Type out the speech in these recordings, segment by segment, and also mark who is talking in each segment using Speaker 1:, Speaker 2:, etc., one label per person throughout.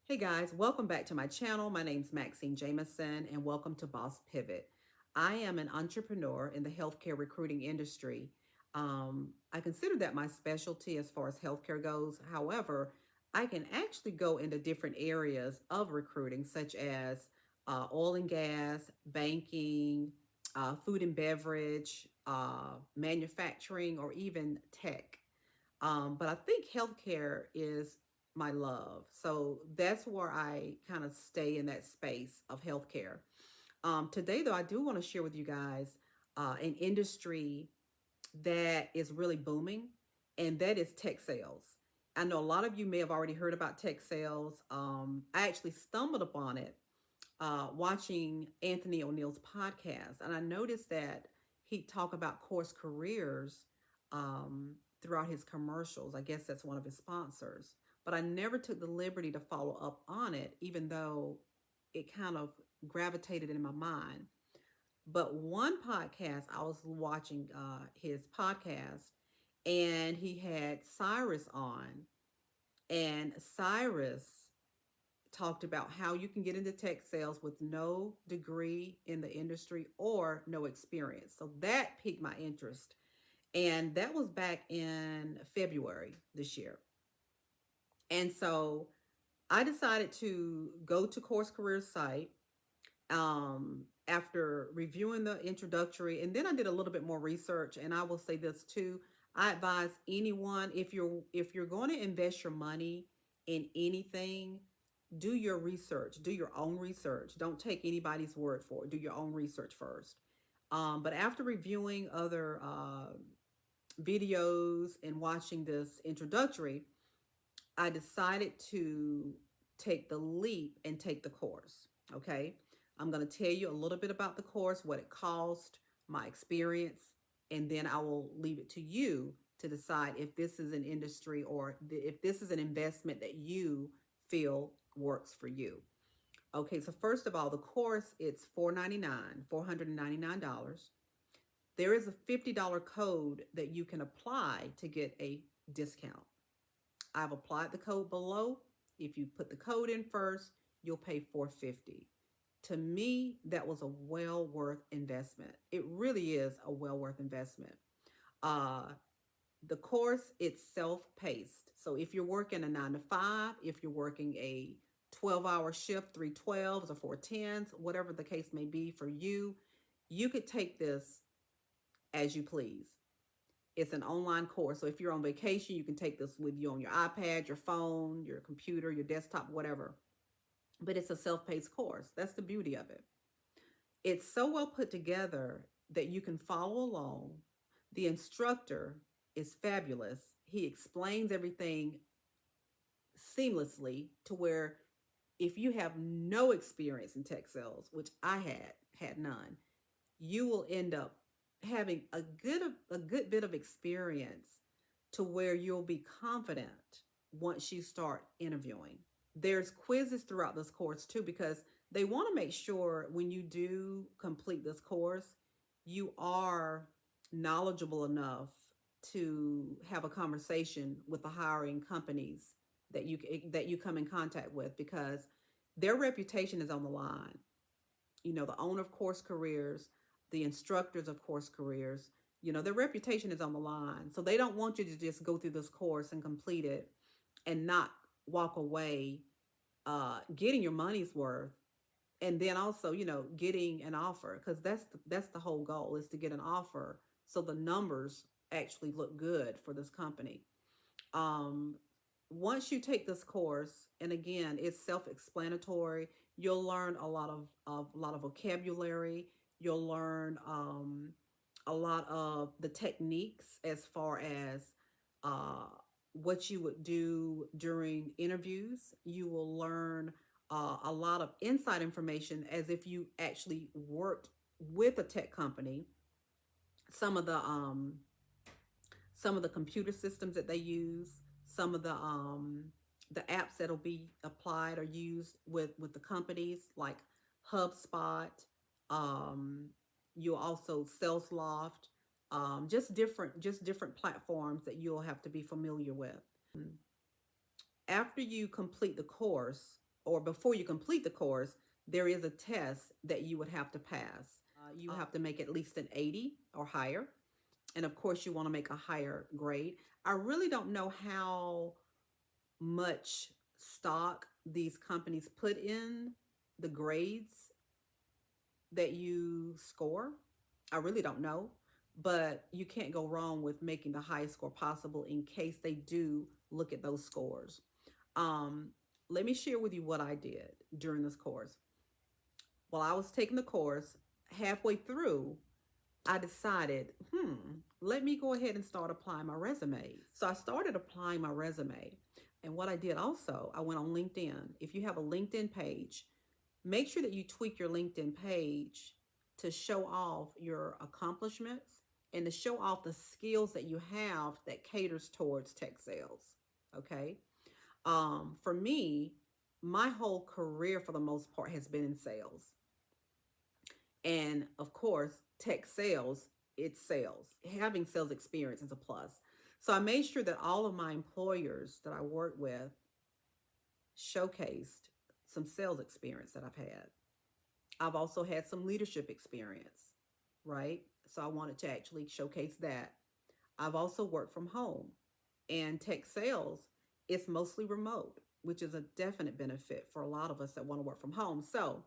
Speaker 1: Hey guys, welcome back to my channel. My name's Maxine Jameson and welcome to Boss Pivot. I am an entrepreneur in the healthcare recruiting industry. I consider that my specialty as far as healthcare goes. However, I can actually go into different areas of recruiting, such as oil and gas, banking, food and beverage, manufacturing, or even tech. But I think healthcare is my love. So that's where I kind of stay in that space of healthcare. Today, though, I do want to share with you guys an industry that is really booming, and that is tech sales. I know a lot of you may have already heard about tech sales. I actually stumbled upon it watching Anthony O'Neill's podcast, and I noticed that he talked about course careers throughout his commercials. I guess that's one of his sponsors, but I never took the liberty to follow up on it, even though it kind of gravitated in my mind. But one podcast, I was watching his podcast, and he had Cyrus on, and Cyrus talked about how you can get into tech sales with no degree in the industry or no experience. So that piqued my interest. And that was back in February this year. And so I decided to go to Course Careers site after reviewing the introductory, and then I did a little bit more research. And I will say this too: I advise anyone, if you're going to invest your money in anything, do your research, do your own research. Don't take anybody's word for it. Do your own research first. But after reviewing other videos and watching this introductory, I decided to take the leap and take the course. Okay. I'm going to tell you a little bit about the course, what it cost, my experience, and then I will leave it to you to decide if this is an industry or if this is an investment that you feel works for you. Okay, so first of all, the course, it's $499. There is a $50 code that you can apply to get a discount. I've applied the code below. If you put the code in first, you'll pay $450. To me, that was a well worth investment. It really is a well worth investment. Uh, the course, it's self-paced. So if you're working a 9 to 5, if you're working a 12-hour shift, 3 12s or 4 10s, whatever the case may be for you, you could take this as you please. It's an online course. So if you're on vacation, you can take this with you on your iPad, your phone, your computer, your desktop, whatever. But it's a self-paced course. That's the beauty of it. It's so well put together that you can follow along. The instructor is fabulous. He explains everything seamlessly to where if you have no experience in tech sales, which I had none, you will end up having a good bit of experience to where you'll be confident once you start interviewing. There's quizzes throughout this course too, because they want to make sure when you do complete this course, you are knowledgeable enough to have a conversation with the hiring companies that you come in contact with, because their reputation is on the line. The owner of Course Careers, the instructors of Course Careers, their reputation is on the line. So they don't want you to just go through this course and complete it and not walk away getting your money's worth, and then also getting an offer, because that's the whole goal, is to get an offer so the numbers actually look good for this company. um, Once you take this course, and again, it's self-explanatory, you'll learn a lot of vocabulary. You'll learn a lot of the techniques as far as uh, what you would do during interviews. You will learn a lot of inside information as if you actually worked with a tech company. Some of the computer systems that they use, some of the apps that'll be applied or used with the companies, like HubSpot. Um, you also SalesLoft, just different platforms that you'll have to be familiar with. After you complete the course, or before you complete the course, there is a test that you would have to pass. You have to make at least an 80 or higher. And of course, you want to make a higher grade. I really don't know how much stock these companies put in the grades that you score. I really don't know, but you can't go wrong with making the highest score possible in case they do look at those scores. Um, Let me share with you what I did during this course. While I was taking the course, halfway through, I decided, let me go ahead and start applying my resume. So I started applying my resume. And what I did also, I went on LinkedIn. If you have a LinkedIn page, make sure that you tweak your LinkedIn page to show off your accomplishments and to show off the skills that you have that caters towards tech sales. Okay. For me, my whole career for the most part has been in sales. And of course, tech sales, it's sales. Having sales experience is a plus. So I made sure that all of my employers that I work with showcased some sales experience that I've had. I've also had some leadership experience, right? So I wanted to actually showcase that. I've also worked from home, and tech sales is mostly remote, which is a definite benefit for a lot of us that want to work from home. So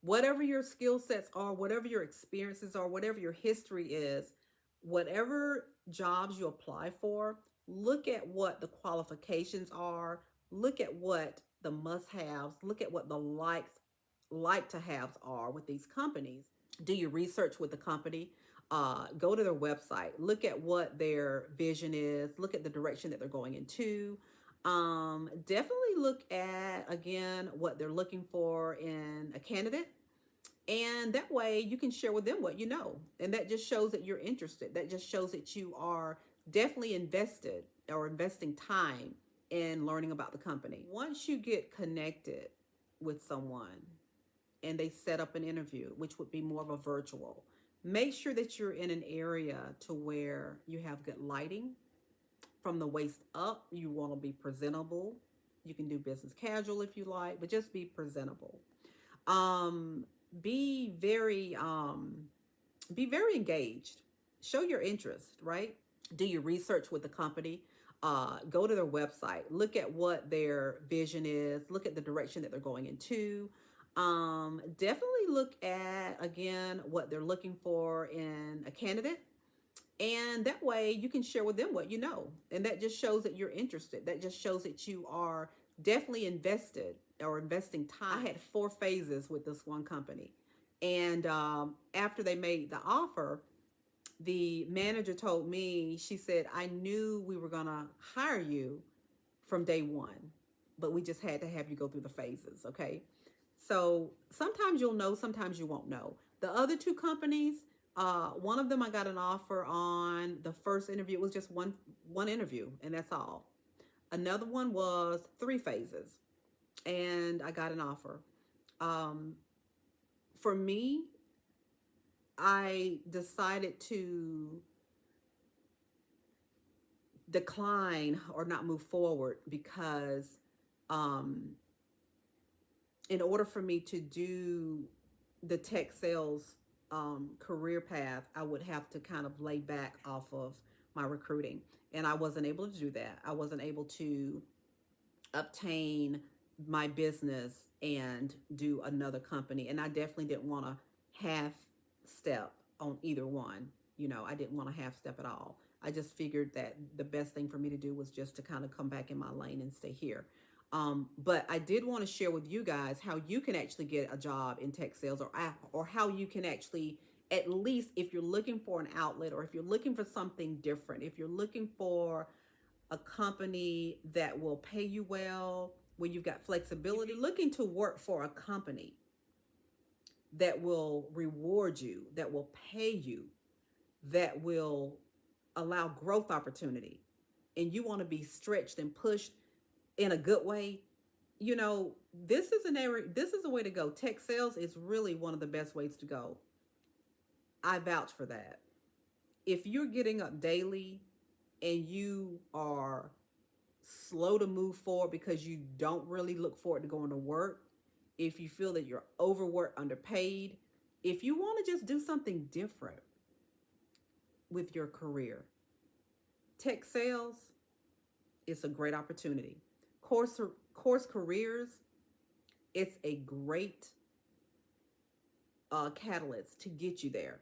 Speaker 1: whatever your skill sets are, whatever your experiences are, whatever your history is, whatever jobs you apply for, look at what the qualifications are, look at what the must haves, look at what the like to haves are with these companies. Do your research with the company. Go to their website, look at what their vision is, look at the direction that they're going into. Definitely look at, again, what they're looking for in a candidate. And that way you can share with them what you know. And that just shows that you're interested. That just shows that you are definitely invested or investing time in learning about the company. Once you get connected with someone and they set up an interview, which would be more of a virtual, make sure that you're in an area to where you have good lighting. From the waist up, you want to be presentable. You can do business casual if you like, but just be presentable. Um, be very be very engaged. Show your interest, right? Do your research with the company. Go to their website. Look at what their vision is. Look at the direction that they're going into. Definitely look at, again, what they're looking for in a candidate. And that way you can share with them what you know. And that just shows that you're interested. That just shows that you are definitely invested or investing time. I had 4 phases with this one company. And after they made the offer, the manager told me, she said, I knew we were going to hire you from day one, but we just had to have you go through the phases. Okay. So sometimes you'll know, sometimes you won't know. The other 2 companies, one of them I got an offer on the first interview. It was just one interview, and that's all. Another one was 3 phases, and I got an offer. Um, for me, I decided to decline or not move forward because um, in order for me to do the tech sales career path, I would have to kind of lay back off of my recruiting. And I wasn't able to do that. I wasn't able to obtain my business and do another company. And I definitely didn't want to half step on either one. I didn't want to half step at all. I just figured that the best thing for me to do was just to kind of come back in my lane and stay here. But I did want to share with you guys how you can actually get a job in tech sales, or how you can actually, at least if you're looking for an outlet, or if you're looking for something different, if you're looking for a company that will pay you well, where you've got flexibility, looking to work for a company that will reward you, that will pay you, that will allow growth opportunity, and you want to be stretched and pushed in a good way, this is an area, this is a way to go. Tech sales is really one of the best ways to go. I vouch for that. If you're getting up daily and you are slow to move forward because you don't really look forward to going to work, if you feel that you're overworked, underpaid, if you want to just do something different with your career, tech sales is a great opportunity. Course careers, it's a great catalyst to get you there.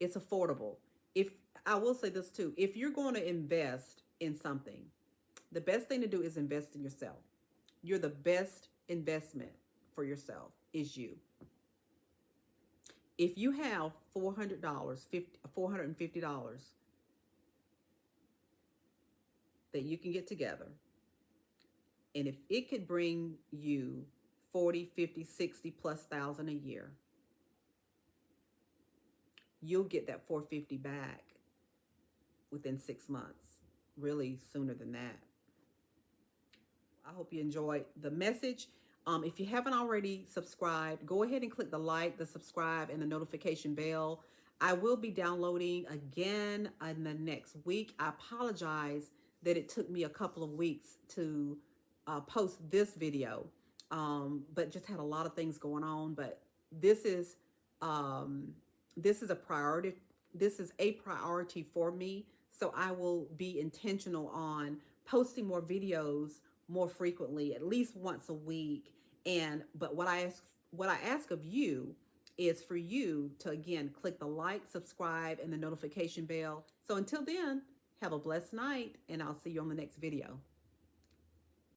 Speaker 1: It's affordable. If I will say this too, if you're going to invest in something, the best thing to do is invest in yourself. You're the best investment for yourself is you. If you have $400, $450 that you can get together, and if it could bring you 40, 50, 60 plus thousand a year, you'll get that 450 back within 6 months, really sooner than that. I hope you enjoyed the message. If you haven't already subscribed, go ahead and click the like, the subscribe, and the notification bell. I will be downloading again in the next week. I apologize that it took me a couple of weeks to post this video, but just had a lot of things going on. But this is um, this is a priority. This is a priority for me. So I will be intentional on posting more videos more frequently, at least once a week. And but what I ask of you is for you to again click the like, subscribe, and the notification bell. So until then, have a blessed night, and I'll see you on the next video.